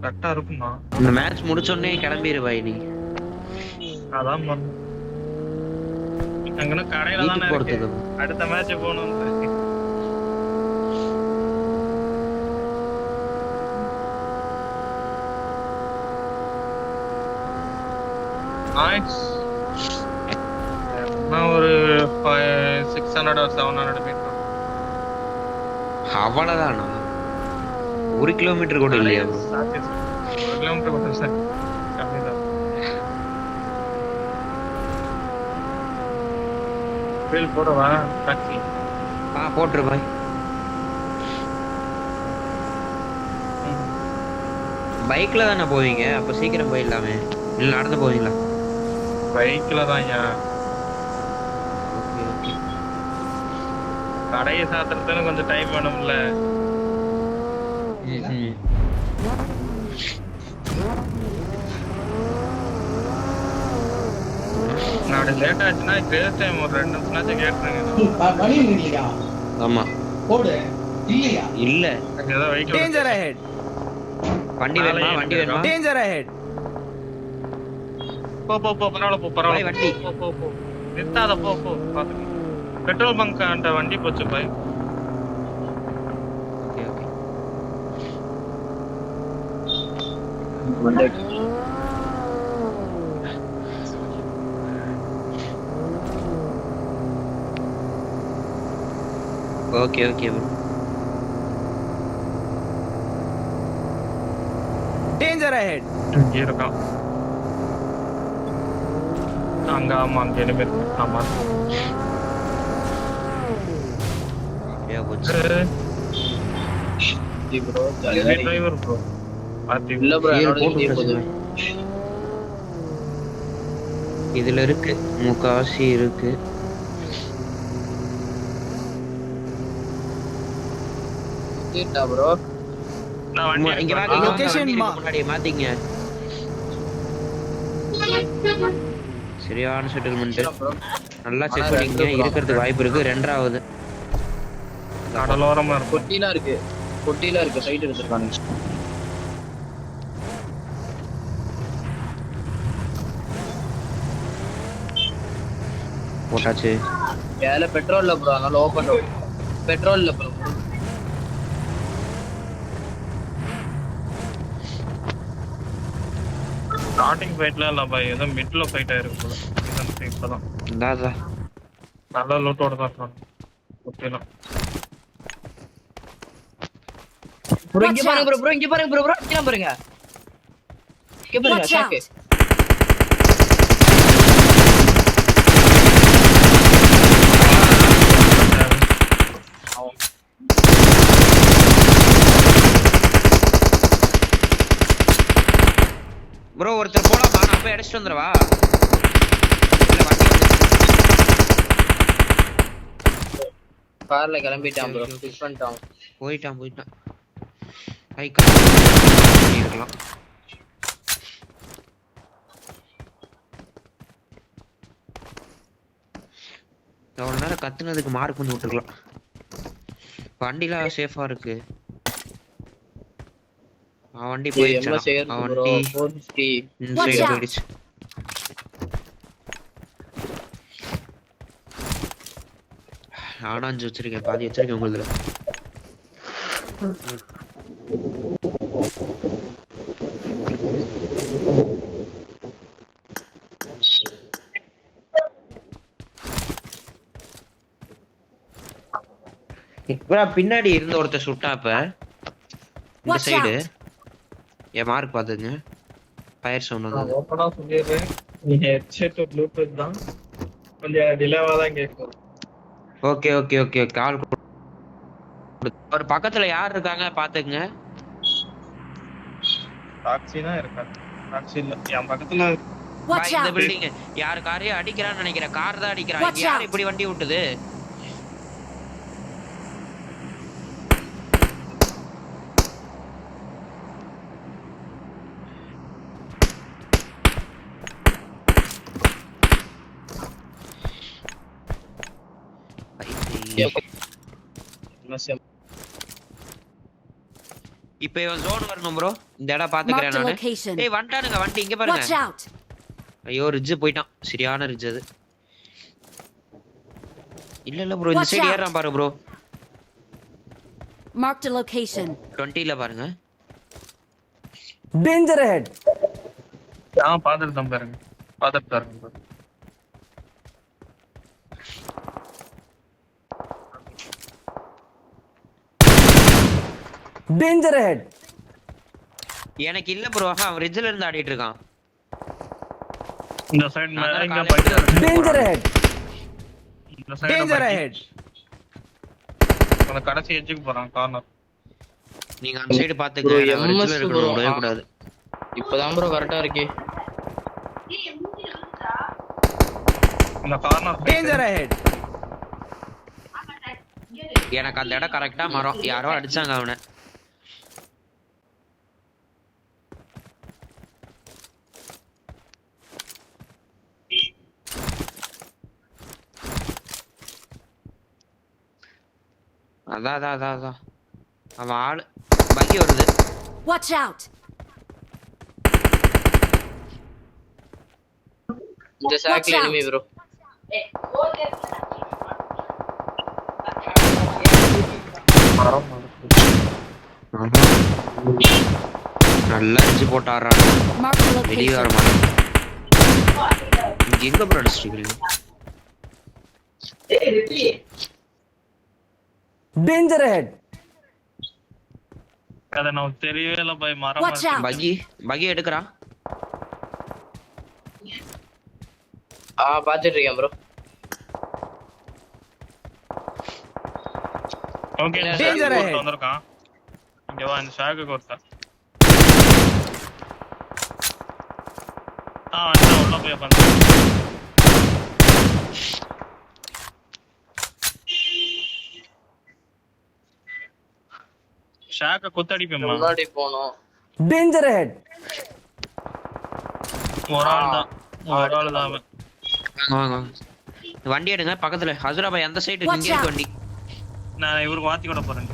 கரெக்டா இருக்குமா? இந்த மேட்ச் முடிச்ச உடனே கிளம்பிரு பாய் நீ. அதான் அங்கன கடையில தானே இருக்கு. அடுத்த மேட்ச் போகணும். நைஸ். நான் ஒரு 600 or 700 மீட்டர். அவ்வளவுதானா? 1 கிலோமீட்டர் கூட இல்லையா? 1 கிலோமீட்டர் கூட சார் கம்மிதான். பில் போடவா? டாக்ஸி போட்டுரு பாய். பைக்ல தானே போவீங்க? அப்ப சீக்கிரம் போயிடலாமே. இல்ல நடந்து போவீங்களா? பைக்ல தான். Okay okay. கடையை சாத்துறதுன்னு கொஞ்சம் டைம் வேணும்ல. நான் லேட் ஆச்சுன்னா கிரேஸ் டைம் ஒரு 2 நிமிஷம் கேட்டுருங்க. ஆமா போடு. இல்லையா? இல்ல ஏதோ வெயிட். Danger ahead. வண்டி வேணுமா? வண்டி வேணுமா? Danger ahead. போ பரவாயில்ல போ பரவாயில்ல. வண்டி போ நிறுத்தாத போ பாத்துக்க. பெட்ரோல் பங்க் அந்த வண்டி போச்சு பாய். Okay okay. Okay okay bro. Danger ahead. இங்க இருக்கா? அங்க ஆமா அங்க எனிமே இருக்கு. ஆமா ஏ போச்சு. G bro driver bro. இல்ல ப்ரோ என்னோட போட்டு போகுது. இதுல இருக்கு முக்காசி இருக்கு. கேட்டா ப்ரோ. நான் வண்டி இங்க எடுக்கிறேன். வாங்க. லொகேஷன் முன்னாடி மாத்திங்க. சரியான செட்டில்மெண்ட். நல்லா செக் பண்ணிங்க. இருக்கிறதுக்கு வாய்ப்பு இருக்கு. 2வது கடலோரமா இருக்கு. கொட்டில இருக்கு சைடு எடுத்துறாங்க. போட்டாச்சு. ஏல பெட்ரோல் இல்ல ப்ரோ. அதனால ஓபன் பெட்ரோல் இல்ல ப்ரோ. ஸ்டார்டிங் ஃபைட்ல இல்ல பாய். ஏதோ மிட்ல ஃபைட் ஆயிருக்கு போல. இதான் இப்பதான். இந்தாதா. நல்ல லூட்டோட தான் இருக்காங்க. ஓகேலாம். ப்ரோ இங்க பாருங்க ப்ரோ. இங்க பாருங்க. இங்க பாருங்க ஷாக்கு. ப்ரோ ஒருத்தர் போலாமா? நான் போய் அடிச்சிட்டு வந்துறவா? கார்ல கிளம்பிட்டான் ப்ரோ. பிக் பண்ணிட்டான். போயிட்டான். ஹை கார் இருக்கலாம். எவ்வளவு நேரம் கத்துனதுக்கு மார்க் பண்ணி விட்டுருக்கலாம். வண்டிலாம் சேஃபா இருக்கு. வண்டி போயிடுச்சு. வண்டி 450 இன்சைடு போயிடுச்சு. நானும் 5 வச்சிருக்கேன். பாதி வச்சிருக்கேன் உங்களுதுல. பின்னாடி இருந்த ஒருத்தர் சுட்டா. இப்ப இந்த சைடு என் மார்க் பாத்துங்க. ஃபயர் சவுண்ட் வந்து ஓபனா சொல்லிடுறேன். நீங்க ஹெட்செட் ப்ளூடூத் தான் கொஞ்சம் டிலேவா தான் கேட்கும். ஓகே கால் ஒரு பக்கத்துல யார் இருக்காங்க பாத்துங்க. டாக்ஸி தான் இருக்கா? டாக்ஸி இல்ல என் பக்கத்துல. இந்த பில்டிங் யார் காரையும் அடிக்கிறான்னு நினைக்கிறேன். கார் தான் அடிக்கிறான். யார் இப்படி வண்டி விட்டுது? இப்போ இவன் ஜோன் வரணும் ப்ரோ. இந்த இடம் பாத்துக்கறேன் Marked a நானு. location. ஏய் வந்துட்டானுங்க, வந்துட்டு இங்க Watch பாருங்க. out! ஐயோ ரிட்ஜ் போயிட்டான், சரியான ரிட்ஜ் அது. இல்ல ப்ரோ, இந்த Watch சைடு out. ஏறான் பாரு ப்ரோ. Marked a location. 20ல பாருங்க. Danger ahead! பாத்துட்டு தான் பாருங்க, பாத்துட்டு தான் இருக்கு bro. Danger ahead! எனக்கு இல்ல ப்ரோ, அவன் ரிட்ஜ்ல இருந்து ஆடிட்டு இருக்கான். இந்த சைடு மேல அதான் இங்க காலையில போயிட்டு Danger ahead! இந்த சைடு Danger ahead! அந்த கடைசி எட்ஜுக்கு போறான் கார்னர். நீங்க அந்த சைடு Bro, பாத்துங்க. நான் MS ரிட்ஜ்ல bro. இருக்கணும், விடவே கூடாது. இப்பதான் ப்ரோ கரெக்டா இருக்கு. இந்த கார்னர் Danger ahead! எனக்கு அந்த இடம் கரெக்டா மரம். யாரோ அடிச்சாங்க அவனை. அதான் அவன் ஆளு பக்கி வருது. Watch out! இந்த Watch சாக்ல out. Enemy bro. நல்லா அடிச்சு போட்டு ஆடுறான். Marked a வெளியே வர location. மாட்டான். இங்க எங்க ப்ரோ அடிச்சிருக்கீங்க? Danger ahead! அத நான் தெரியவே இல்ல பை மரம். Watch out! பகி எடுக்கறான். பாத்துட்டு இருக்கேன் ப்ரோ. Okay Danger ahead. வந்திருக்கான். இங்க வா, இந்த ஷாக்கு ஒருத்தா. அண்ணா உள்ள போய் பண்ணு. ஷாக்க குத்தடிப்பேம்மா. முன்னாடி போணும். Danger ahead! ஒரு ஆள் தான் அவன். வாங்க. வண்டி எடுங்க பக்கத்துல. ஹசுரா பாய் அந்த சைடு Watch இங்க இருக்கு out. வண்டி. நான் இவருக்கு மாத்தி கூட போறேன்.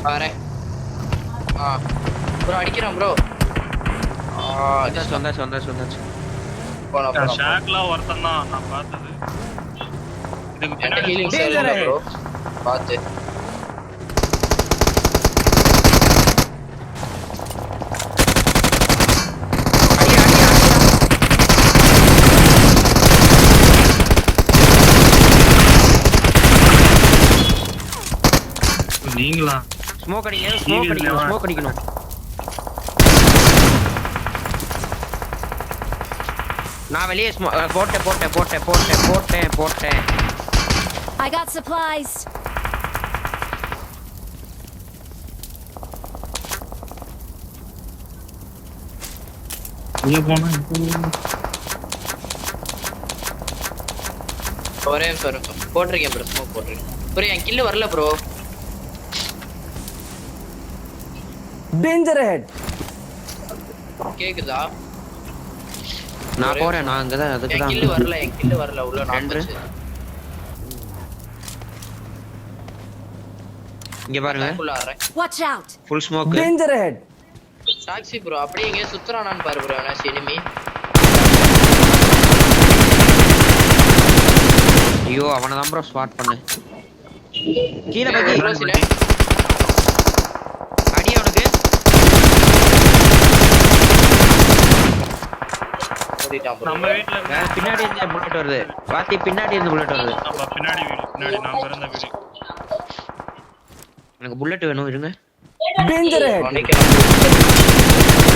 வரேன். ப்ரோ அடிக்கிறான் ப்ரோ. வந்தாச்சு. போலாம். ஷாக்ல ஒருத்தன் தான் நான் பார்த்தது. இதுக்கு என்ன பின்னாடி healing Danger sir ahead. Bro. பாத்து. நீங்களா ஸ்மோக் அடிக்கணும். நான் வெளியே போட்டேன். I got supplies. இங்க போனா ஒரே நிமிஷம் போட்டிருக்கேன் ப்ரோ. ஸ்மோக் போட்டிருக்கேன் ப்ரோ. என் கில்லு வரல ப்ரோ. Danger ahead! கேக்குதா? நான் போறேன். நான் அங்கதான் அதுக்கு என் தான். கில்லு வரல உள்ள ரெண்டு. இங்க பாருங்க. உள்ள வரேன். Watch out! Full smoke. Danger ahead! Taxi bro அப்படியே எங்க சுத்துறானான்னு பாரு ப்ரோ. நான் எனிமி. ஐயோ அவனை தான் ப்ரோ ஸ்பாட் பண்ணு. கீழே பக்கி ப்ரோ சில அடி அவனுக்கு. ஓடிட்டான் ப்ரோ. நம்ம வீட்ல பின்னாடி இருந்து புல்லட் வருது. வாத்தி பின்னாடி இருந்து புல்லட் வருது. நம்ம பின்னாடி நாம இருந்த வீடு. எனக்கு புல்லட் வேணும், இருங்க. Danger ahead! நினைக்கிறேன்.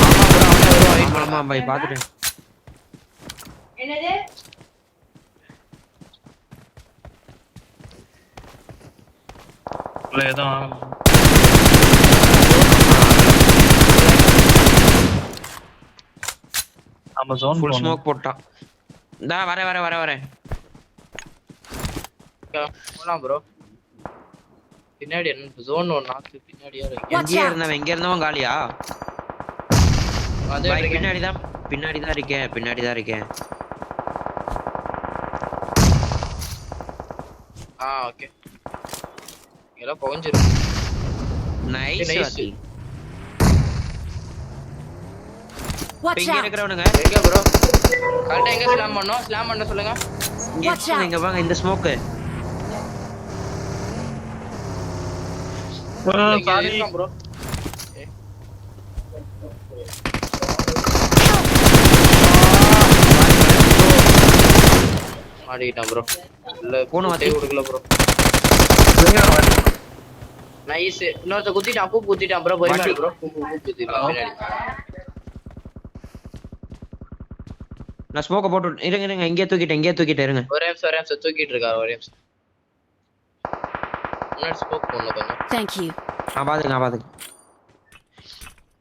ஆமா ப்ரோ அவனே வருவான். ஆமா பாய் பாத்துட்டேன். இல்ல ஏதோ நம்ம ஜோன் ஃபுல் ஸ்மோக் போட்டான். டா வரேன். போலாம் ப்ரோ. பின்னாடி என்ன ஜோன் ஒன் நாக்கு பின்னாடியா இருக்கு. Watch எங்க out. இருந்தவன் காலியா? அதே பாய் இருக்கேன். பின்னாடி தான் இருக்கேன். ஓகே. எல்லாம் புகஞ்சிரும். Nice Nice. வாத்தி. Watch இங்க out! இருக்கிறவனுங்க எங்க ப்ரோ கரெக்டா எங்க ஸ்லாம் பண்ணோம்? ஸ்லாம் பண்ண சொல்லுங்க. இங்க Watch out. இங்க வாங்க இந்த ஸ்மோக். இங்க சாரி இருக்கான் ப்ரோ. மாட்டிக்கிட்டான் ப்ரோ. இல்ல போன வாத்தி. கொடுக்கல ப்ரோ. நைஸ். இன்னொருத்த குத்திட்டான், பூ குத்திட்டான் ப்ரோ. பொறுமையா ப்ரோ. பூ குத்திட்டான் பின்னாடி. நான் ஸ்மோக்க போட்டு இருங்க இங்கே தூக்கிட்டேன் இருங்க. ஒரே நிமிஷம் தூக்கிட்டு இருக்காரு. ஒரே நிமிஷம். முன்னாடி ஸ்மோக் போடணும் கொஞ்சம். Thank you. நான் பாத்துக்க.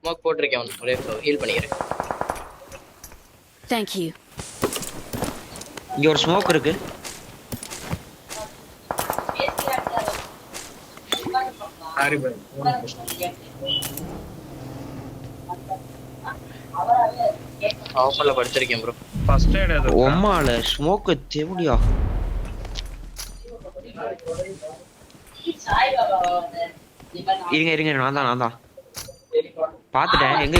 ஸ்மோக் போட்டிருக்கேன் அவனுக்கு. ஒரே நிமிஷம் ஹீல் பண்ணிக்கிறேன். Thank you. இங்க ஒரு ஸ்மோக் இருக்கு. சாரி ப்ரோ ஆஃபர்ல படிச்சிருக்கேன் ப்ரோ. ஃபர்ஸ்ட் எய்ட் அது ஒம்மால ஸ்மோக் தேவடியா. இருங்க நான் தான் பாத்துட்டேன். எங்க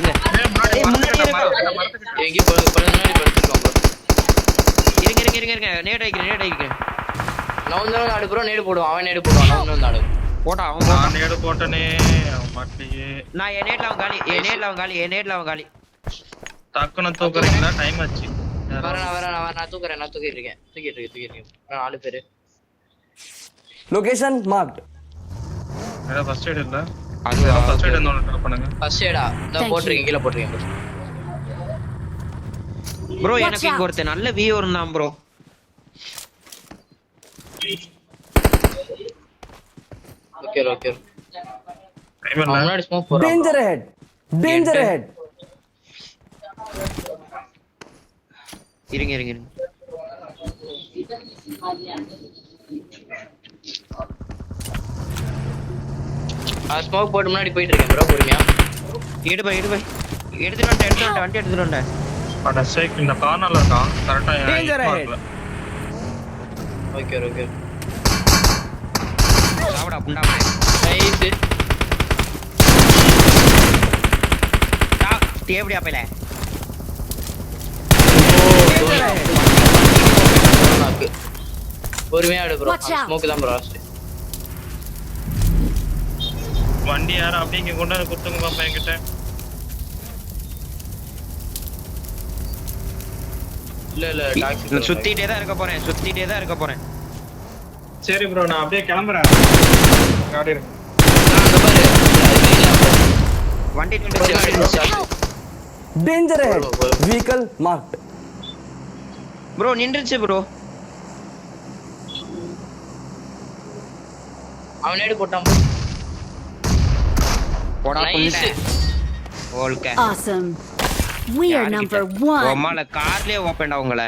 எங்கேயும் முன்னாடி படிச்சிருக்கோம் ப்ரோ. இருங்க நேட் அடிக்கிறேன். நான் வந்து ஆடு ப்ரோ. நேடு போடுவான். அவன் நேடு போடுவான். நான் வந்து ஆடு போட்டா அவன் போட்டான். நான் எடு போட்டனே அவன் மாட்டியே. நான் என் நேட்ல அவன் காலி. டக்குனு தூக்குறீங்களா? டைம் ஆச்சு. வரேன். நான் தூக்கிட்டு இருக்கேன். 4 பேரு. Location marked. ஏதா ஃபர்ஸ்ட் எய்ட் இல்ல. அது ஃபர்ஸ்ட் எய்ட் என்ன ட்ராப் பண்ணுங்க. ஃபர்ஸ்ட் எய்டா இந்த Thank போட்டுருக்கீங்க. கீழ போட்டுருக்கீங்க ப்ரோ Watch எனக்கு இங்க out. ஒருத்தன் நல்ல வியூ இருந்தான் ப்ரோ. ஓகே. டைம் இல்ல. முன்னாடி ஸ்மோக் போறான். Danger ahead. Danger ahead. இருங்க. ஸ்மோக் போட்டு முன்னாடி போயிட்டு இருக்கேன் ப்ரோ. பொறுமையா எடு பை எடுத்துட்டு வண்டி எடுத்துட்டு வந்துட்டேன். அட சேக் இந்த கார்னர்ல இருக்கான். கரெக்ட்டா Danger ahead. ஓகே. சாவடா புண்டா. நைஸ். தேவடியா பையல. பொறுமையா ஆடு ப்ரோ. Watch out. ஸ்மோக் தான் ப்ரோ லாஸ்ட். வண்டி யாரும் அப்படியே இங்க கொண்டு வந்து குத்துங்க பாப்பா என்கிட்ட. இல்ல டாக்ஸி நான் சுத்திட்டே தான் இருக்க போறேன். சரி ப்ரோ நான் அப்படியே கிளம்புறேன். காடி இருக்கு. அங்க பாரு. வண்டி நின்னுச்சு. Danger ahead. Vehicle marked. Bro நின்றுச்சு ப்ரோ. அவன் நேடு போட்டான். போடா Nice. புண்டை. ஓல்க. Awesome. We are number 1. ஒம்மால கார்லயே ஓபன்டா உங்கள.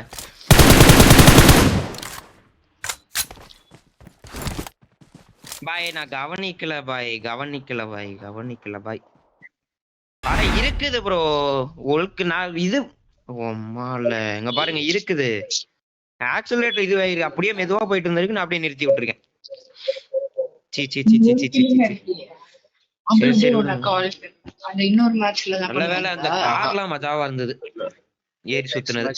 பாய் நான் கவனிக்கல பாய். அட இருக்குது ப்ரோ. ஒல்க்கு நான் இது ஒம்மால இங்க பாருங்க இருக்குது. ஆக்சிலரேட்டர் இது அப்படியே மெதுவா போயிட்டு இருந்திருக்கு. நான் அப்படியே நிறுத்தி விட்டுருக்கேன். சீ. அந்த இன்னொரு மேட்ச்ல தான் நல்ல வேளை அந்த கார்லாம் மஜாவா இருந்தது ஏறி சுத்துனது.